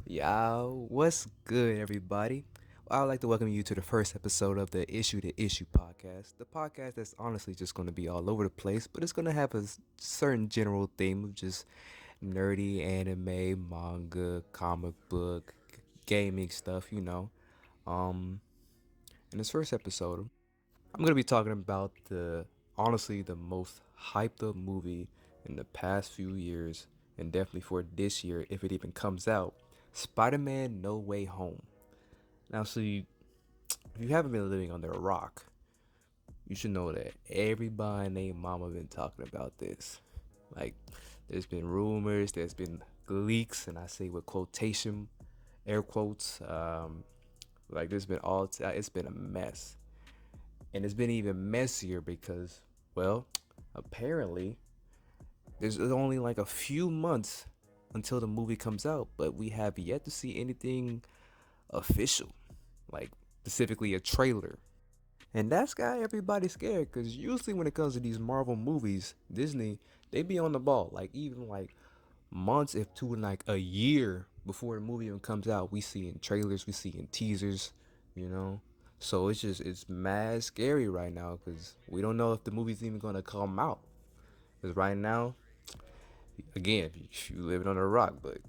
Yo, what's good, everybody? Well, I'd like to welcome you to the first episode of the Issue to Issue podcast. The podcast that's honestly just going to be all over the place, but it's going to have a certain general theme of just nerdy anime, manga, comic book, gaming stuff. Um, in this first episode, I'm going to be talking about the most hyped up movie in the past few years, and definitely for this year, if it even comes out, Spider-Man No Way Home. Now, see, if you haven't been living under a rock, you should know that everybody named Mama been talking about this. Like, there's been rumors, there's been leaks, and I say with quotation, air quotes. Like, there's been it's been a mess, and it's been even messier because, well, apparently, there's only like a few months until the movie comes out, but we have yet to see anything official, like specifically a trailer. And that's got everybody scared because usually when it comes to these Marvel movies, Disney, they be on the ball. Like even like months, if to like a year before the movie even comes out, we see in trailers, we see in teasers, you know. So it's mad scary right now because we don't know if the movie's even gonna come out. Because right now, again, you living on a rock, but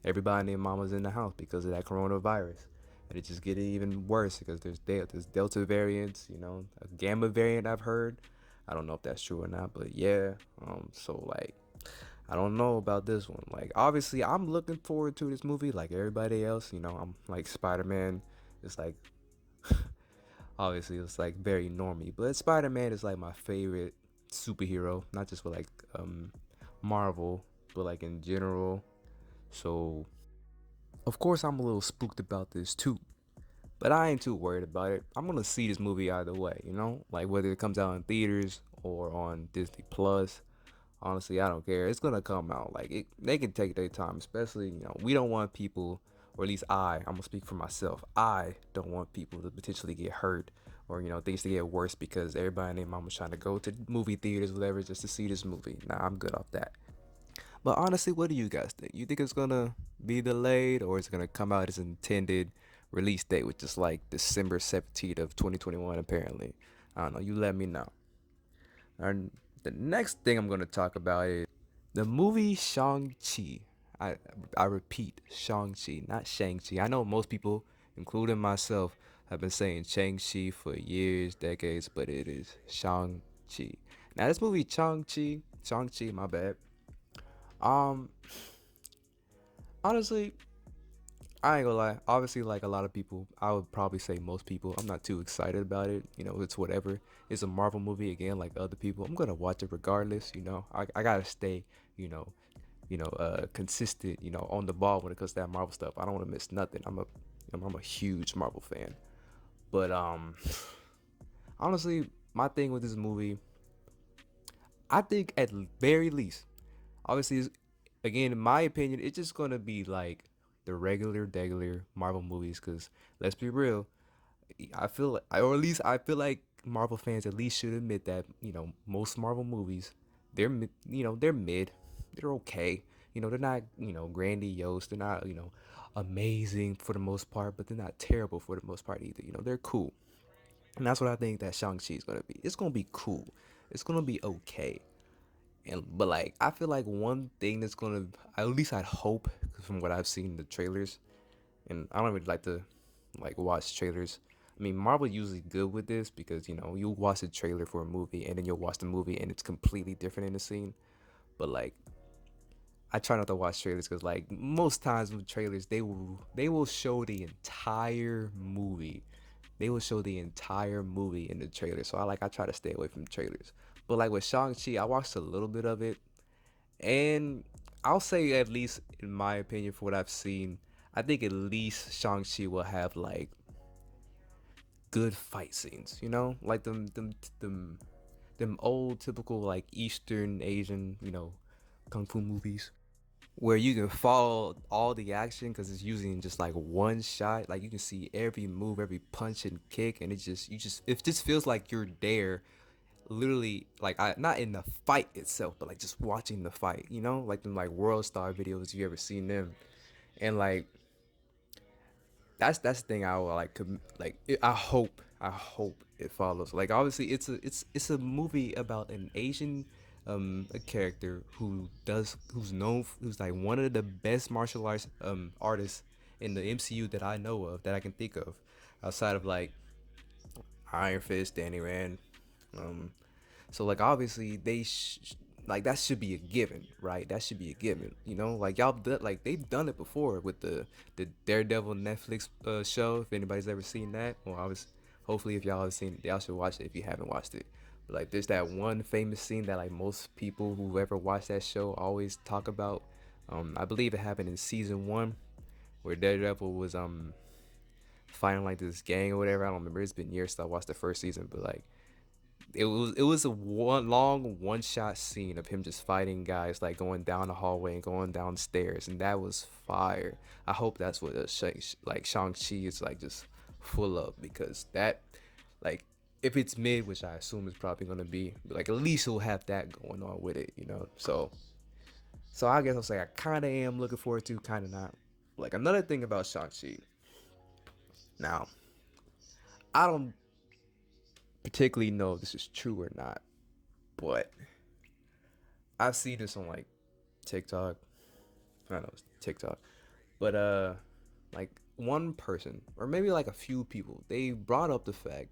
everybody named Mama's in the house because of that coronavirus. And it just getting even worse because there's Delta variants, a Gamma variant I've heard. I don't know if that's true or not, but yeah. So like, I don't know about this one. Like, obviously, I'm looking forward to this movie like everybody else. I'm like Spider-Man. It's like, obviously, it's like very normy, but Spider-Man is like my favorite superhero, not just for like Marvel, but like in general. So of course, I'm a little spooked about this too, but I ain't too worried about it. I'm gonna see this movie either way. Like whether it comes out in theaters or on Disney Plus. Honestly, I don't care. It's gonna come out. They can take their time, especially we don't want people, or at least I'm gonna speak for myself. I don't want people to potentially get hurt or things to get worse because everybody and their mama's trying to go to movie theaters, whatever, just to see this movie. Nah, I'm good off that. But honestly, what do you guys think? You think it's gonna be delayed or is it gonna come out as intended release date, which is like December 17th of 2021 apparently? I don't know, you let me know. And the next thing I'm gonna talk about is the movie Shang-Chi. I repeat, Shang-Chi, not Shang-Chi. I know most people, including myself, have been saying Shang-Chi for years, decades, but it is Shang-Chi. Now this movie Shang-Chi, my bad. Um, Honestly, I ain't gonna lie. Obviously, like a lot of people, I would probably say most people, I'm not too excited about it. It's whatever. It's a Marvel movie again, like other people. I'm gonna watch it regardless. I gotta stay, you know, consistent. On the ball when it comes to that Marvel stuff. I don't want to miss nothing. I'm a huge Marvel fan. But honestly, my thing with this movie, I think at very least, obviously, again, in my opinion, it's just gonna be like the regular Marvel movies. Cause let's be real, I feel like, or at least I feel like Marvel fans at least should admit that most Marvel movies, they're mid, they're okay. They're not grandiose, they're not amazing for the most part, but they're not terrible for the most part either. They're cool, and that's what I think that Shang Chi is gonna be. It's gonna be cool. It's gonna be okay. But like I feel like one thing that's gonna, at least I'd hope, 'cause from what I've seen in the trailers, and I don't really like to like watch trailers. I mean, Marvel usually good with this because you watch a trailer for a movie and then you'll watch the movie and it's completely different in the scene. But like I try not to watch trailers because like most times with trailers they will show the entire movie. They will show the entire movie in the trailer. So I try to stay away from trailers. But like with Shang-Chi, I watched a little bit of it and I'll say, at least in my opinion, for what I've seen, I think at least Shang-Chi will have like good fight scenes, like them old typical like Eastern Asian, kung fu movies where you can follow all the action because it's usually in just like one shot. Like you can see every move, every punch and kick, and it just feels like you're there, literally. Like not in the fight itself, but like just watching the fight. Like them like World Star videos. If you ever seen them, And like that's the thing I would I hope it follows. Like obviously it's a movie about an Asian a character who's like one of the best martial arts artists in the MCU that I know of, that I can think of, outside of like Iron Fist, Danny Rand. Um, so like obviously like that should be a given, right? That should be a given. Like like they've done it before with the Daredevil Netflix show. If anybody's ever seen that, well, hopefully if y'all have seen it, y'all should watch it if you haven't watched it. But like there's that one famous scene that like most people who ever watched that show always talk about. I believe it happened in season one where Daredevil was fighting like this gang or whatever. I don't remember. It's been years since I watched the first season, but like it was a one shot scene of him just fighting guys, like going down the hallway and going downstairs, and that was fire. I hope that's what like Shang-Chi is like just full of, because that, like, if it's mid, which I assume it's probably gonna be, like at least he'll have that going on with it. So I guess I'll say I kind of am looking forward to, kind of not. Like another thing about Shang-Chi. Now, I don't particularly know if this is true or not, but I've seen this on like TikTok. I don't know, it's TikTok, but like one person or maybe like a few people, they brought up the fact.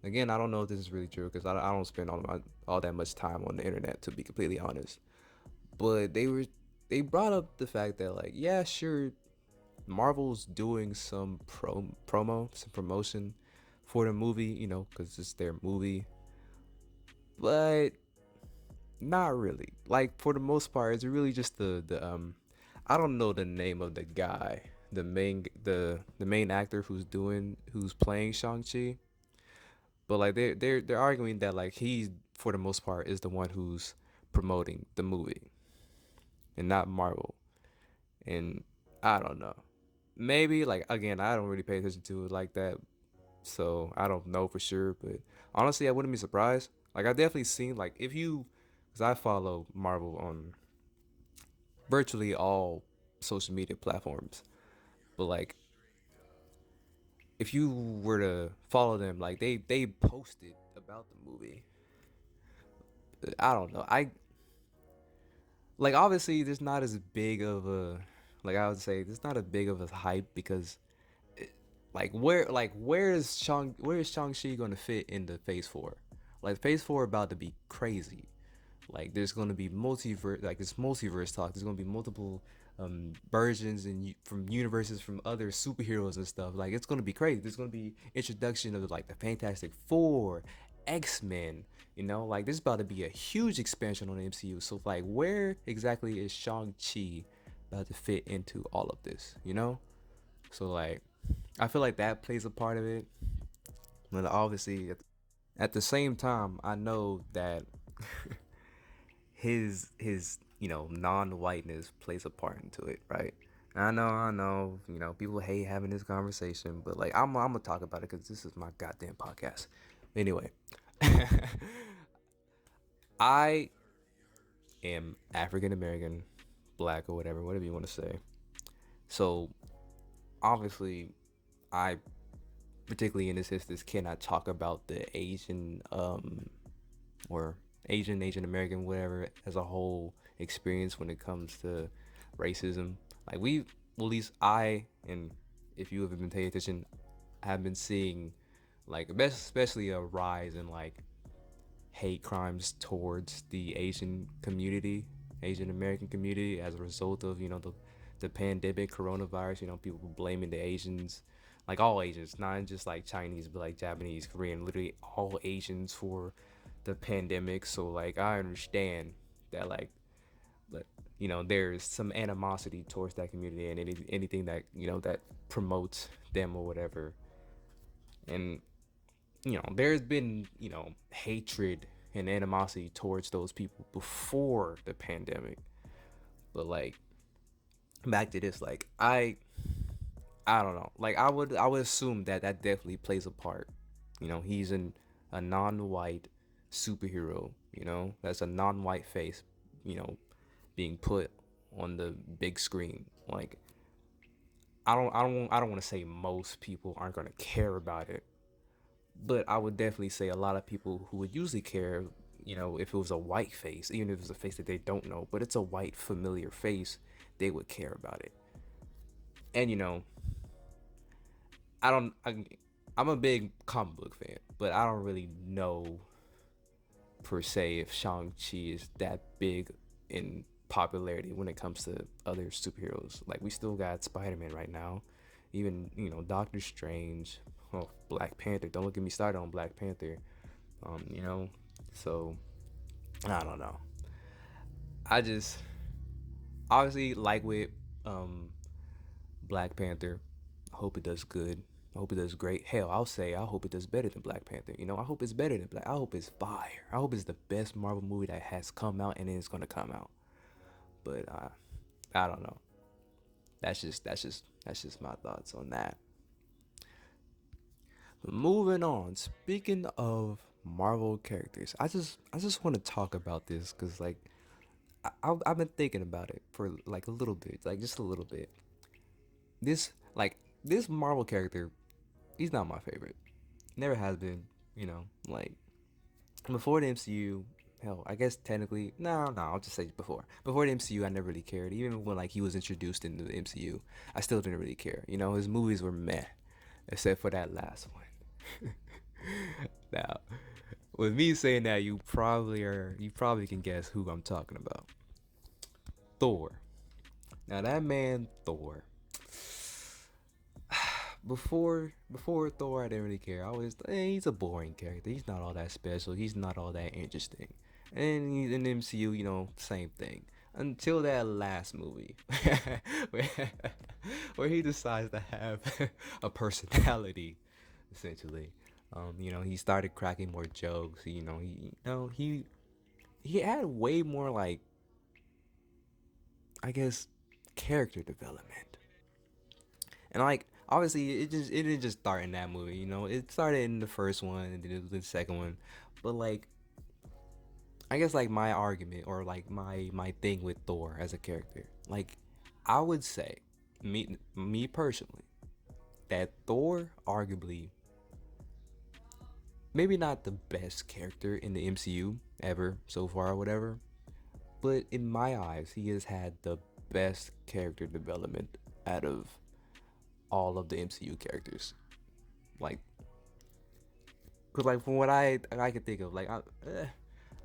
Again, I don't know if this is really true because I don't spend all that much time on the internet, to be completely honest. But they brought up the fact that, like, yeah, sure, Marvel's doing some some promotion for the movie, because it's their movie, but not really. Like for the most part, it's really just the I don't know the name of the guy, the main actor who's playing Shang-Chi, but like they're arguing that like he, for the most part, is the one who's promoting the movie and not Marvel. And I don't know. Maybe, like, again, I don't really pay attention to it like that, so I don't know for sure. But honestly, I wouldn't be surprised. Like I definitely seen, like, because I follow Marvel on virtually all social media platforms. But like if you were to follow them, like they posted about the movie. I don't know. I like obviously there's not as big of a, like I would say there's not as big of a hype because where is Shang-Chi going to fit into phase 4? Like phase 4 about to be crazy. Like there's going to be multiverse, like this multiverse talk. There's going to be multiple versions and from universes from other superheroes and stuff. Like it's going to be crazy. There's going to be introduction of like the Fantastic Four, X-Men. Like this is about to be a huge expansion on the MCU. So like, where exactly is Shang-Chi about to fit into all of this? So like, I feel like that plays a part of it. But obviously, at the same time, I know that his non-whiteness plays a part into it, right? I know, people hate having this conversation, but like I'm gonna talk about it because this is my goddamn podcast. Anyway, I am African American, black, or whatever you want to say. So obviously, I particularly in this instance cannot talk about the Asian or Asian American, whatever, as a whole experience when it comes to racism. Like well, at least I, and if you have been paying attention, have been seeing like especially a rise in like hate crimes towards the Asian American community, as a result of the pandemic, coronavirus. People blaming the Asians, like all Asians, not just like Chinese, but like Japanese, Korean, literally all Asians for the pandemic. So like I understand that, like, but there's some animosity towards that community and anything that that promotes them or whatever. And there's been hatred and animosity towards those people before the pandemic. But like, back to this, like I don't know. Like I would assume that that definitely plays a part. He's a non-white superhero. That's a non-white face. You know, being put on the big screen. Like I don't want to say most people aren't gonna care about it, but I would definitely say a lot of people who would usually care, if it was a white face, even if it's a face that they don't know, but it's a white familiar face, they would care about it. And I don't. I'm a big comic book fan, but I don't really know per se if Shang-Chi is that big in popularity when it comes to other superheroes. Like we still got Spider-Man right now, even Doctor Strange, Black Panther. Don't get me started on Black Panther. Um, you know, so I don't know. I just obviously like with um Black Panther. I hope it does good. I hope it does great. Hell, I'll say I hope it does better than Black Panther. I hope it's better than Black. I hope it's fire. I hope it's the best Marvel movie that has come out and it's gonna come out. But I don't know. That's just my thoughts on that. But moving on. Speaking of Marvel characters, I just want to talk about this because like I've been thinking about it for like a little bit, like just a little bit. This Marvel character, he's not my favorite. Never has been. Like before the MCU. Hell, I guess technically, no, I'll just say before. Before the MCU, I never really cared. Even when like he was introduced into the MCU, I still didn't really care. His movies were meh, except for that last one. Now, with me saying that, you probably can guess who I'm talking about. Thor. Now that man Thor. Before Thor, I didn't really care. I was, he's a boring character. He's not all that special. He's not all that interesting. And he's in the MCU, same thing. Until that last movie, where, where he decides to have a personality, essentially. He started cracking more jokes. He had way more like, I guess, character development. And like obviously it didn't just start in that movie, It started in the first one and then it was the second one. But like I guess like my argument or like my thing with Thor as a character, like I would say me personally that Thor arguably maybe not the best character in the MCU ever so far or whatever, but in my eyes he has had the best character development out of all of the MCU characters. Like, cause like from what I could think of, like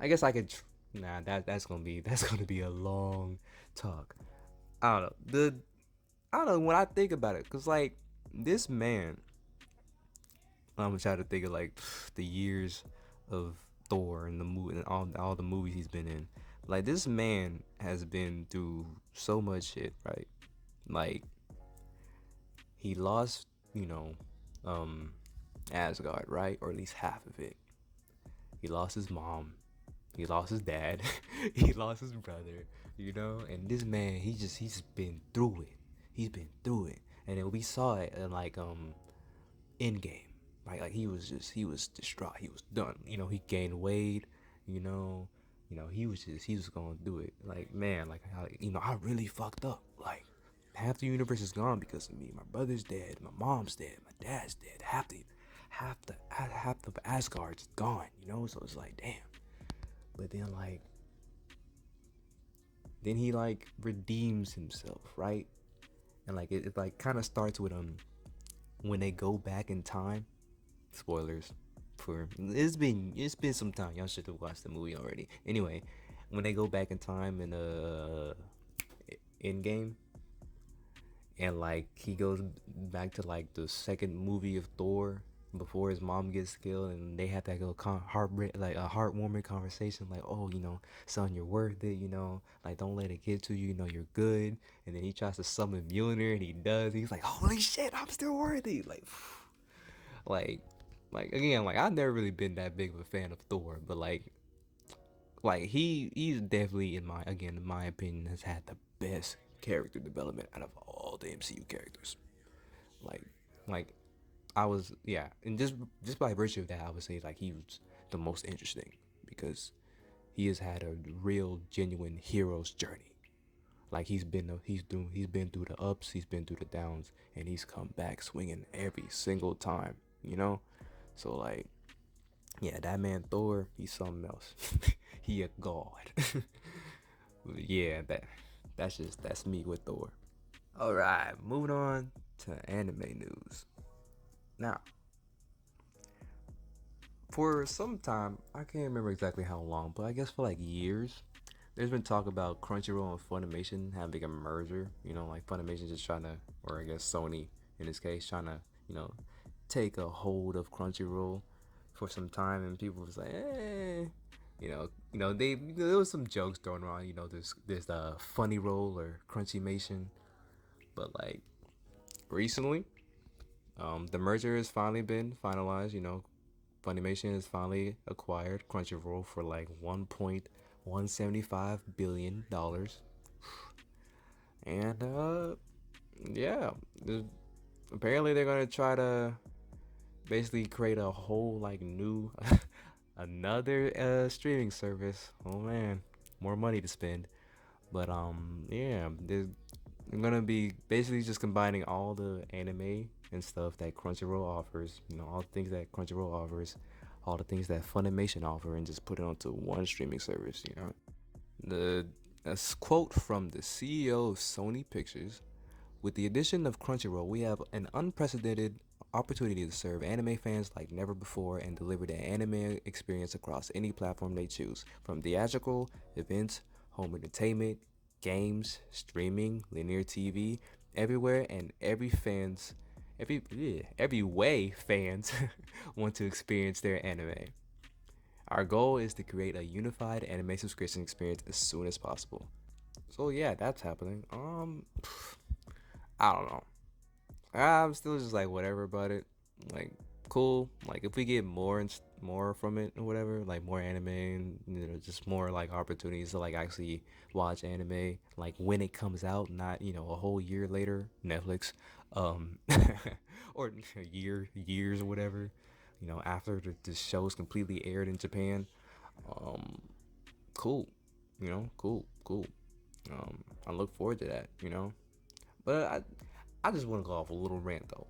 I guess I could. Nah, that's gonna be a long talk. I don't know I don't know when I think about it, cause like this man, I'm trying to think of like the years of Thor and the movie and all the movies he's been in. Like this man has been through so much shit, right? Like he lost, you know, um, Asgard, right? Or at least half of it. He lost his mom. He lost his dad. He lost his brother. And this man, he's been through it. He's been through it, and then we saw it in like Endgame. Like he was distraught. He was done. He gained weight. You know, he was going to do it. Like man, like I really fucked up. Like half the universe is gone because of me. My brother's dead. My mom's dead. My dad's dead. Half the Asgard's gone. So it's like damn. But then he like redeems himself, right? And like it like kind of starts with when they go back in time. Spoilers for it's been some time. Y'all should have watched the movie already. Anyway, when they go back in time in Endgame, and like he goes back to like the second movie of Thor before his mom gets killed, and they have that little heartbreak, like a heartwarming conversation, like, oh, son, you're worth it, like don't let it get to you, you're good. And then he tries to summon Mjolnir, and he does. He's like, holy shit, I'm still worthy, like, like again, like I've never really been that big of a fan of Thor, but like he's definitely in my opinion has had the best character development out of all the MCU characters. Like like I was yeah, and just by virtue of that, I would say like he was the most interesting because he has had a real genuine hero's journey. Like he's been through the ups, he's been through the downs, and he's come back swinging every single time. You know, so like yeah, that man Thor, he's something else. He a god. Yeah, that's me with Thor. All right, moving on to anime news. Now, for some time, I can't remember exactly how long, but I guess for like years, there's been talk about Crunchyroll and Funimation having a merger. You know, like Funimation just trying to, or I guess Sony in this case, trying to, you know, take a hold of Crunchyroll for some time, and people was like, there was some jokes thrown around. You know, there's the Funny Roll or Crunchymation, but like recently, the merger has finally been finalized. You know, Funimation has finally acquired Crunchyroll for like $1.175 billion, and yeah, apparently they're gonna try to basically create a whole like new another streaming service. Oh man, more money to spend. But yeah, they're gonna be basically just combining all the anime and stuff that Crunchyroll offers. You know, all the things that Crunchyroll offers, all the things that Funimation offer, and just put it onto one streaming service. You know, the a quote from the CEO of Sony Pictures: "With the addition of Crunchyroll, we have an unprecedented opportunity to serve anime fans like never before and deliver the anime experience across any platform they choose, from theatrical, events, home entertainment, games, streaming, linear TV, everywhere and every way fans want to experience their anime. Our goal is to create a unified anime subscription experience as soon as possible." So yeah, that's happening. I don't know. I'm still just like whatever about it. Like cool. Like if we get more and more from it or whatever, like more anime and just more like opportunities to like actually watch anime like when it comes out, not a whole year later, Netflix, um, or years or whatever. After the show's completely aired in Japan. Um, cool. Cool. I look forward to that. But I just want to go off a little rant though.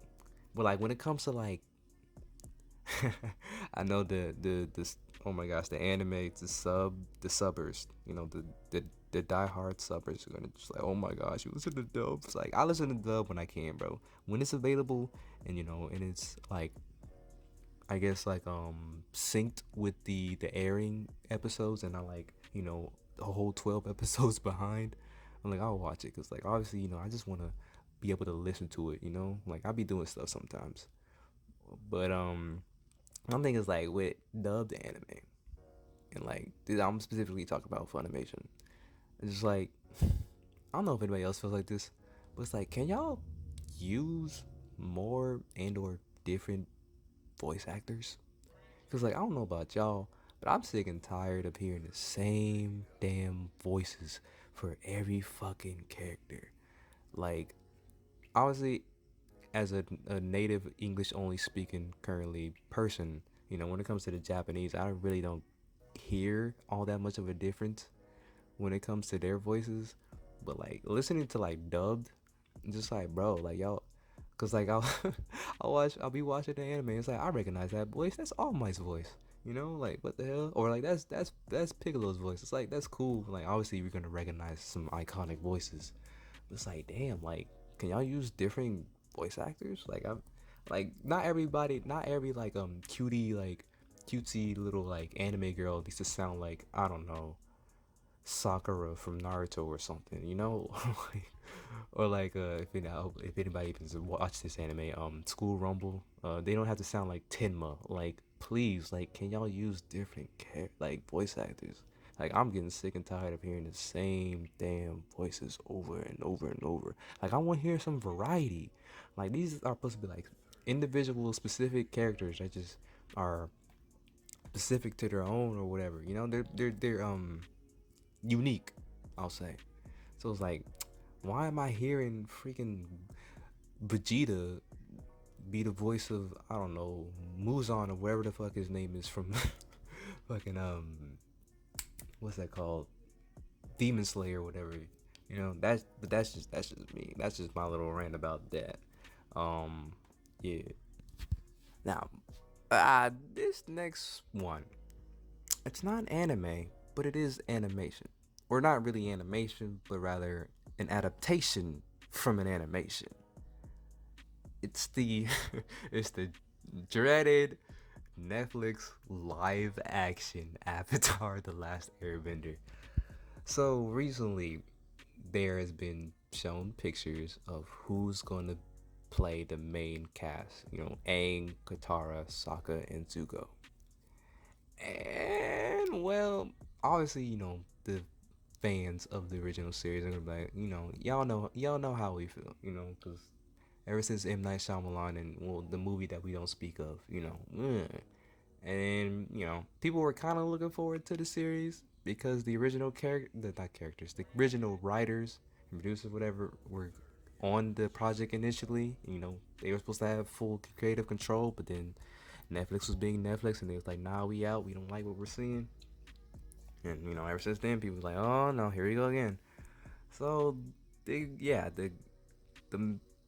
But like when it comes to like, I know the oh my gosh, the anime, the subbers, the diehard subbers are gonna just like, oh my gosh, you listen to dub. It's like I listen to dub when I can, bro. When it's available, and and it's like, I guess like synced with the airing episodes, and I like the whole 12 episodes behind. I'm like, I'll watch it because like obviously I just want to be able to listen to it. Like I'll be doing stuff sometimes, but one thing is like with dubbed anime, and like I'm specifically talking about Funimation. It's just like I don't know if anybody else feels like this, but it's like, can y'all use more and or different voice actors? Because like I don't know about y'all, but I'm sick and tired of hearing the same damn voices for every fucking character. Like obviously, as a native English only speaking currently person, when it comes to the Japanese, I really don't hear all that much of a difference when it comes to their voices. But like listening to like dubbed, just like bro, like y'all, cause like I'll I'll be watching the anime. It's like I recognize that voice. That's All Might's voice. Like what the hell? Or like that's Piccolo's voice. It's like that's cool. Like obviously we're gonna recognize some iconic voices. But it's like damn, like can y'all use different voice actors? Like I'm like not everybody, not every like cutie like cutesy little like anime girl needs to sound like I don't know Sakura from Naruto or something, or like if anybody even watch this anime, School Rumble, they don't have to sound like Tenma. Like please, like can y'all use different like voice actors? Like I'm getting sick and tired of hearing the same damn voices over and over and over. Like I want to hear some variety. Like these are supposed to be like individual specific characters that just are specific to their own or whatever. They're unique, I'll say. So it's like, why am I hearing freaking Vegeta be the voice of I don't know Muzan or whatever the fuck his name is from fucking what's that called, Demon Slayer or whatever. That's just me. That's just my little rant about that. Um, yeah. Now, this next one, it's not anime, but it is animation, or not really animation, but rather an adaptation from an animation. It's the it's the dreaded Netflix live action Avatar: The Last Airbender. So recently, there has been shown pictures of who's going to play the main cast. Aang, Katara, Sokka, and Zuko. And well, obviously, the fans of the original series are gonna be like, y'all know how we feel, because ever since M Night Shyamalan and well, the movie that we don't speak of, and people were kind of looking forward to the series because the original the not characters, the original writers and producers, whatever, were on the project initially. They were supposed to have full creative control, but then Netflix was being Netflix, and they was like, "Nah, we out. We don't like what we're seeing." And ever since then, people was like, "Oh no, here we go again." So, the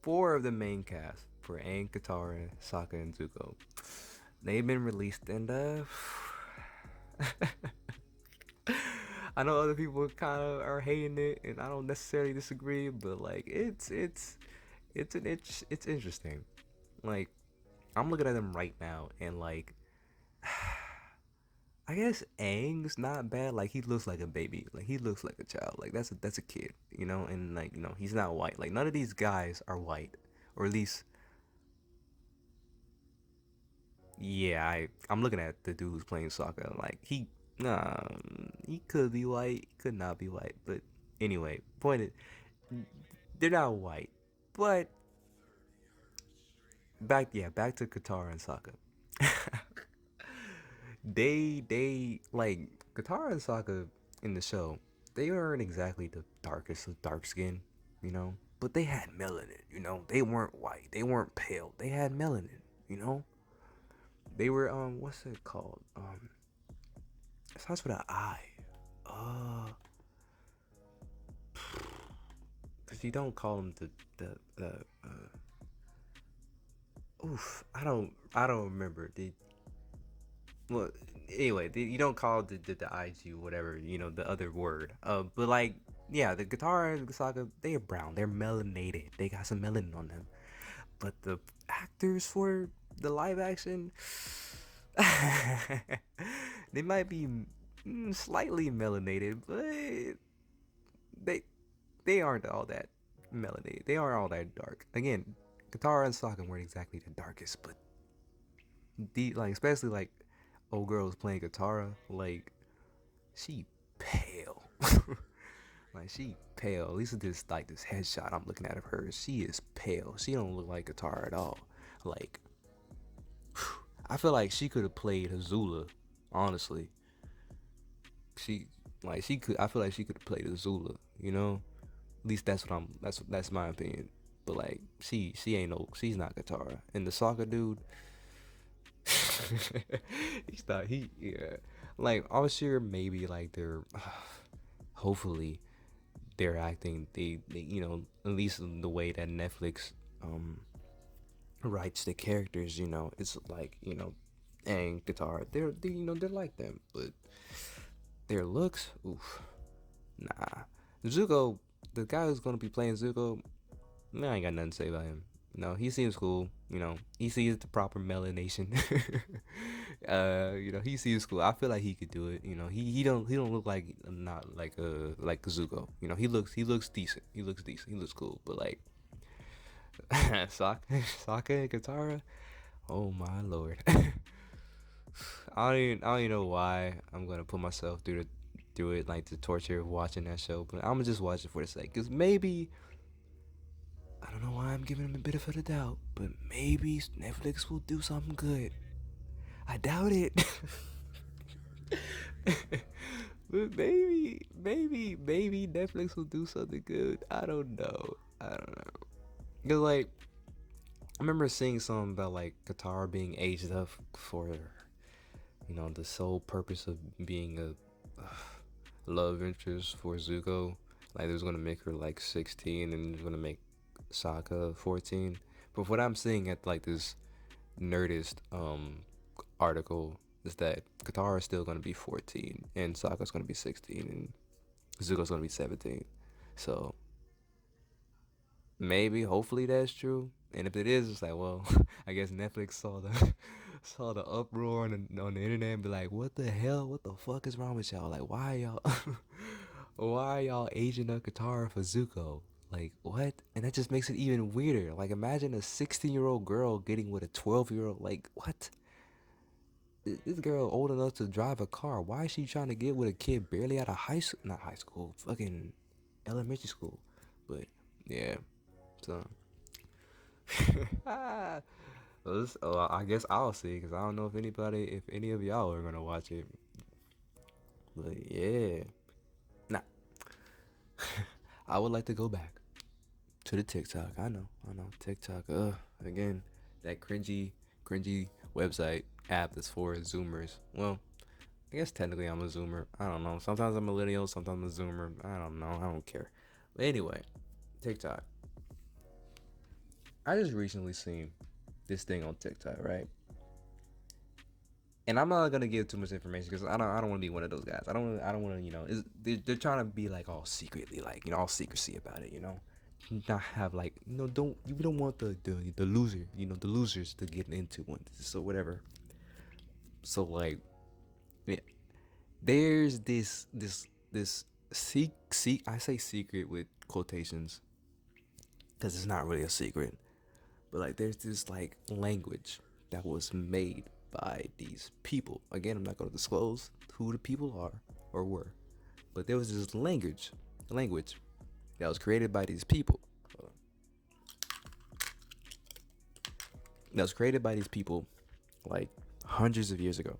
four of the main cast for Aang, Katara, Sokka, and Zuko, they've been released, and I know other people kind of are hating it, and I don't necessarily disagree, but like it's interesting. Like I'm looking at them right now, and like I guess Aang's not bad. Like he looks like a baby. Like he looks like a child. Like that's a kid, and like he's not white. Like none of these guys are white, or at least yeah. I'm looking at the dude who's playing soccer. Like he could be white, could not be white. But anyway, point is, they're not white. But back to Qatar and Sokka. They like Katara and Sokka in the show. They weren't exactly the darkest of dark skin, but they had melanin. They weren't white. They weren't pale. They had melanin. You know, they were what's it called? It starts with an I. Uh, cause you don't call them the I don't remember. Well, anyway, you don't call the IG whatever, the other word. But like, yeah, the guitar and the saga, they are brown. They're melanated. They got some melanin on them. But the actors for the live action, they might be slightly melanated, but they they aren't all that melanated. They aren't all that dark. Again, Katara and Sokka weren't exactly the darkest, but like especially like old girl was playing Katara, like she pale. Like she pale. At least this like this headshot I'm looking at of her. She is pale. She don't look like Katara at all. Like I feel like she could have played Azula. Honestly, she she could. I feel like she could have played Azula. At least that's what I'm. That's my opinion. But like she ain't no. She's not Katara. And the soccer dude, he's not. Yeah. Like I was sure maybe like they're hopefully they're acting they at least the way that Netflix writes the characters, it's like, and guitar, they're like them, but their looks, oof, nah. Zuko, the guy who's gonna be playing Zuko, man, I ain't got nothing to say about him. He seems cool. He sees the proper melanation. He seems cool. I feel like he could do it. He don't look like not like Zuko. He looks decent. He looks decent. He looks cool. But like Sokka and Katara, oh my lord. I don't even know why I'm gonna put myself through it like the torture of watching that show, but I'm gonna just watch it for the sake, cause maybe I don't know why I'm giving him a bit of a doubt, but maybe Netflix will do something good. I doubt it. But maybe Netflix will do something good. I don't know. I don't know. Cause like I remember seeing something about like Qatar being aged up for the sole purpose of being a love interest for Zuko. Like, they was gonna make her like 16, and they was gonna make Sokka 14. But what I'm seeing at like this Nerdist article is that Katara is still gonna be 14, and Sokka's gonna be 16, and Zuko's gonna be 17. So maybe, hopefully, that's true. And if it is, it's like, well, I guess Netflix saw the saw the uproar on the internet and be like, what the hell? What the fuck is wrong with y'all? Like, why y'all why y'all aging up Katara for Zuko? Like, what? And that just makes it even weirder. Like, imagine a 16-year-old girl getting with a 12-year-old. Like, what? This girl old enough to drive a car. Why is she trying to get with a kid barely out of high school? Not high school, fucking elementary school. But yeah, so well, I guess I'll see, because I don't know if any of y'all are gonna watch it. But yeah, nah, I would like to go back to the TikTok. I know, TikTok. Again, that cringy website app that's for Zoomers. Well, I guess technically I'm a Zoomer. I don't know. Sometimes I'm a millennial, sometimes I'm a Zoomer. I don't know. I don't care. But anyway, TikTok. I just recently seen this thing on TikTok, right? And I'm not gonna give too much information because I don't want to be one of those guys. I don't want to they're trying to be like all secretly, like, all secrecy about it, not have like, don't you don't want the loser, the losers to get into one, so whatever. So like, yeah, there's this I say secret with quotations because it's not really a secret, but like, there's this like language that was made by these people. Again, I'm not going to disclose who the people are or were, but there was this language that was created by these people. That was created by these people like hundreds of years ago.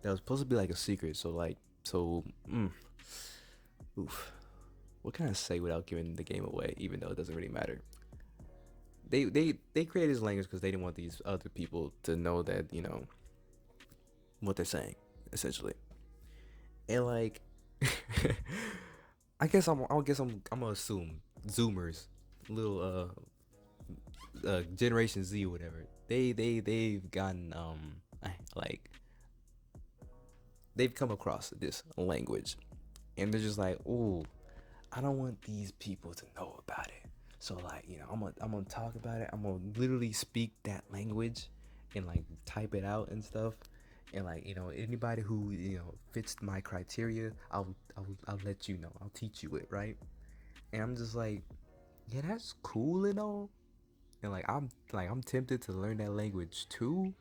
That was supposed to be like a secret. So like, oof. What can I say without giving the game away? Even though it doesn't really matter. They created this language because they didn't want these other people to know that, what they're saying, essentially. And like, I'm gonna assume Zoomers, little Generation Z or whatever. They've gotten like, they've come across this language, and they're just like, oh, I don't want these people to know about it. So like, I'm gonna talk about it. I'm gonna literally speak that language and like type it out and stuff. And like, anybody who fits my criteria, I'll let you know. I'll teach you it, right? And I'm just like, yeah, that's cool and all. And I'm tempted to learn that language too,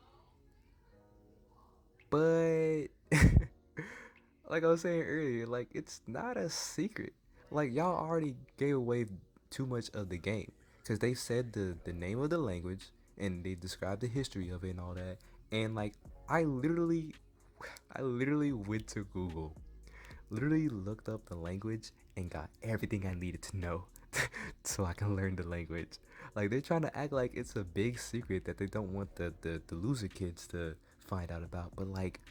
but like I was saying earlier, like, it's not a secret. Like, y'all already gave away too much of the game, because they said the name of the language and they described the history of it and all that. And like, I literally I literally went to Google, literally looked up the language and got everything I needed to know so I can learn the language. Like, they're trying to act like it's a big secret that they don't want the loser kids to find out about. But like,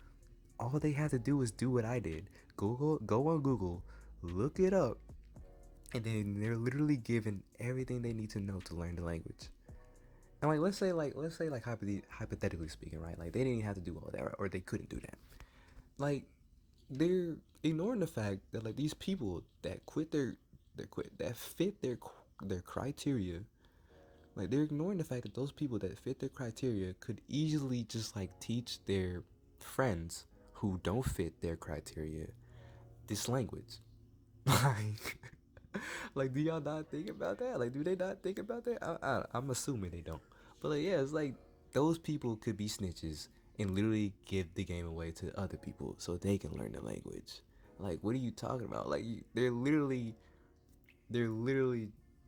all they had to do was do what I did. Go on Google, look it up, and then they're literally given everything they need to know to learn the language. And like, let's say like hypothetically speaking, right? Like, they didn't have to do all that, right? Or they couldn't do that. Like, they're ignoring the fact that like, these people that quit that fit their criteria. Like, they're ignoring the fact that those people that fit their criteria could easily just like teach their friends who don't fit their criteria this language. Like, like, do y'all not think about that? Like, do they not think about that? I'm assuming they don't. But like, yeah, it's like, those people could be snitches and literally give the game away to other people so they can learn the language. Like, what are you talking about? Like, they're literally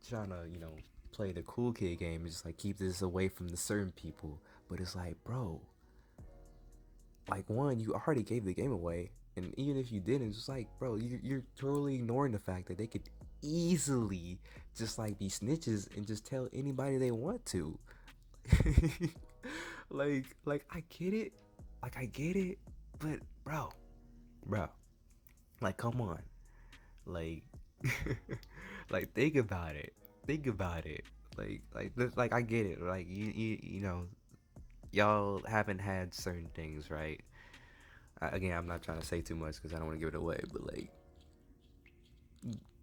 trying to, play the cool kid game and just like keep this away from the certain people. But it's like, bro, like, one, you already gave the game away, and even if you didn't, it's just like, bro, you're totally ignoring the fact that they could easily just like be snitches and just tell anybody they want to. Like, I get it, but bro, like, come on, like, Like, think about it. Think about it. Like I get it. Like you know, y'all haven't had certain things, right? Again, I'm not trying to say too much because I don't want to give it away, but like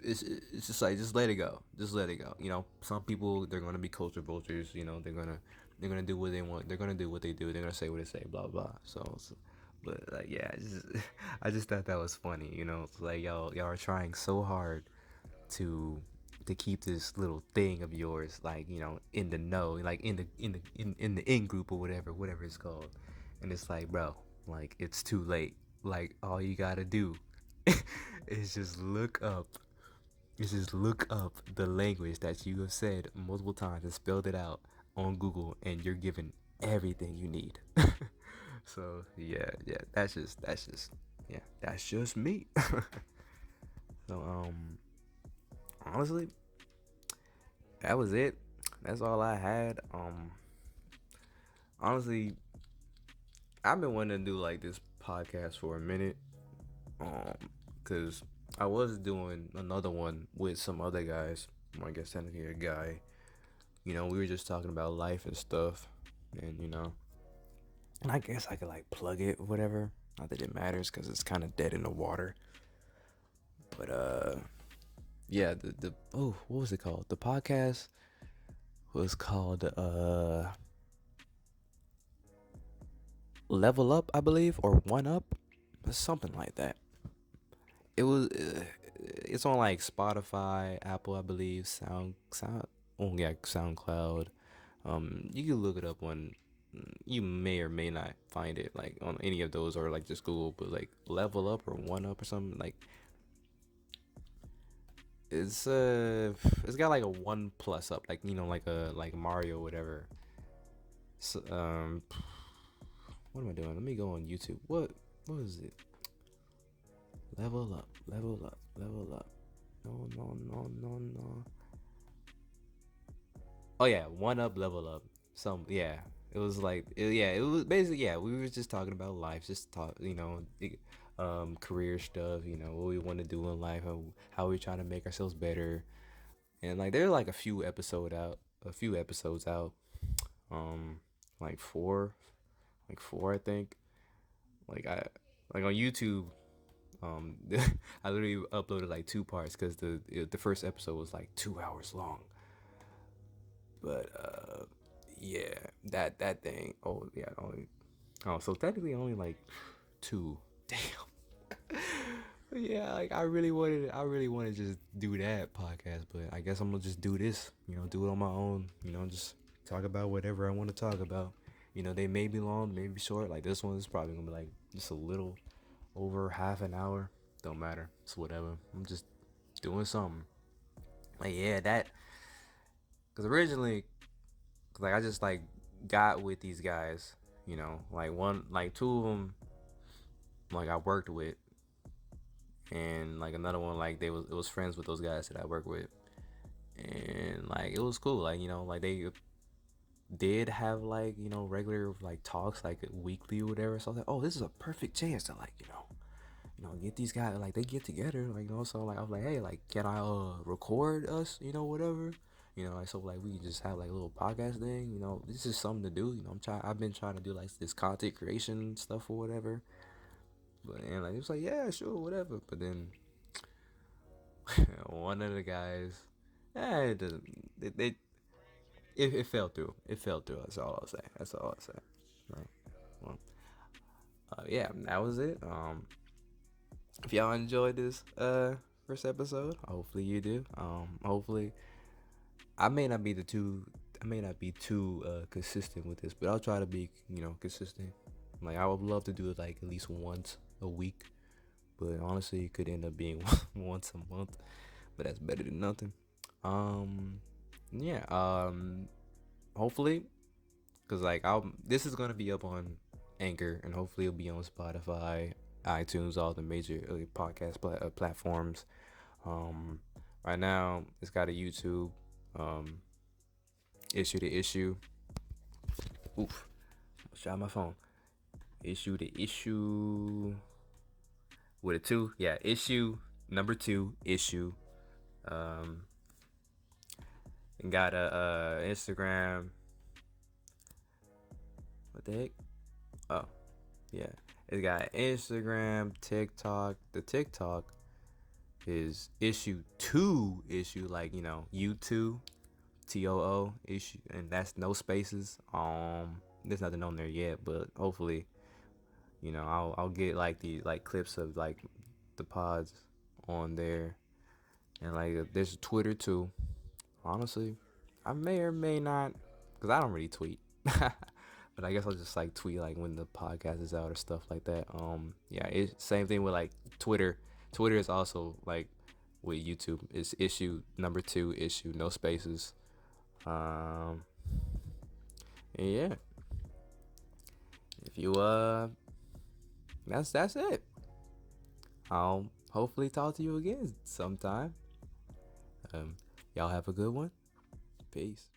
it's just like just let it go, just let it go. You know, some people they're gonna be culture vultures. You know, they're gonna do what they want. They're gonna do what they do. They're gonna say what they say. Blah blah. But like yeah, I just thought that was funny. You know, it's like y'all are trying so hard to to keep this little thing of yours like in the know, like in the in group or whatever it's called, and it's like bro, like it's too late. Like all you gotta do is just look up the language that you have said multiple times and spelled it out on Google, and you're given everything you need. So yeah, yeah, that's just me. So honestly, that was it. That's all I had. Honestly, I've been wanting to do like this podcast for a minute. Um, cause I was doing another one with some other guys. I guess technically a guy. You know, we were just talking about life and stuff, and and I guess I could like plug it, or whatever. Not that it matters, cause it's kind of dead in the water. But yeah, the oh, what was it called? The podcast was called Level Up, I believe, or One Up, something like that. It was. It's on like Spotify, Apple, I believe, Oh yeah, SoundCloud. You can look it up on. You may or may not find it like on any of those, or like just Google, but like Level Up or One Up or something like it's got like a one plus up, like like a like Mario or whatever. So, what am I doing? Let me go on YouTube. What is it? Level up, level up, level up. No, no, no, no, no. Oh yeah, one up, level up. Some yeah. It was like yeah, it was basically yeah. We were just talking about life, just talk, career stuff. You know what we want to do in life, how we trying to make ourselves better, and like there's like a few episodes out. Um, like four I think. Like I like on YouTube. Um, I literally uploaded like two parts because the first episode was like 2 hours long. But yeah, that thing. Oh yeah, only. Oh, so technically only like two. Damn. Yeah, like I really wanted to just do that podcast, but I guess I'm gonna just do this. Do it on my own. Just talk about whatever I want to talk about. They may be long, maybe short. Like this one is probably gonna be like just a little over half an hour. Don't matter. It's whatever. I'm just doing something. Like yeah, that. Cause originally, like I just like got with these guys. Like like two of them, like I worked with, and like another one, like it was friends with those guys that I work with, and like it was cool. Like like they did have like regular like talks like weekly or whatever. So I was like, oh, this is a perfect chance to like get these guys like they get together like so like I was like, hey, like can I record us whatever. Like so like we can just have like a little podcast thing. This is something to do. I've been trying to do like this content creation stuff or whatever. But and like it was like yeah, sure, whatever. But then one of the guys, it doesn't. It fell through. It fell through. That's all I'll say. That's all I'll say. Right. Well, yeah, that was it. If y'all enjoyed this first episode, hopefully you do. Hopefully I may not be the too. I may not be too consistent with this, but I'll try to be consistent. Like I would love to do it like at least once a week, but honestly, it could end up being once a month. But that's better than nothing. Um, yeah. Hopefully, cause like this is gonna be up on Anchor, and hopefully it'll be on Spotify, iTunes, all the major podcast platforms. Um, right now it's got a YouTube. Um, issue to issue. Oof, shot my phone. Issue to issue with a two. Yeah, issue number two issue Um, got a Instagram. What the heck? Oh, yeah. It's got Instagram, TikTok. The TikTok is issue like U2 TOO issue, and that's no spaces. There's nothing on there yet, but hopefully, I'll get like the like clips of like the pods on there, and like there's Twitter too. Honestly, I may or may not, cause I don't really tweet. But I guess I'll just like tweet like when the podcast is out or stuff like that. Yeah, it's same thing with like Twitter. Twitter is also like with YouTube. It's issue number 2 issue, no spaces. Um, and yeah, if you that's it. I'll hopefully talk to you again sometime. Um, y'all have a good one. Peace.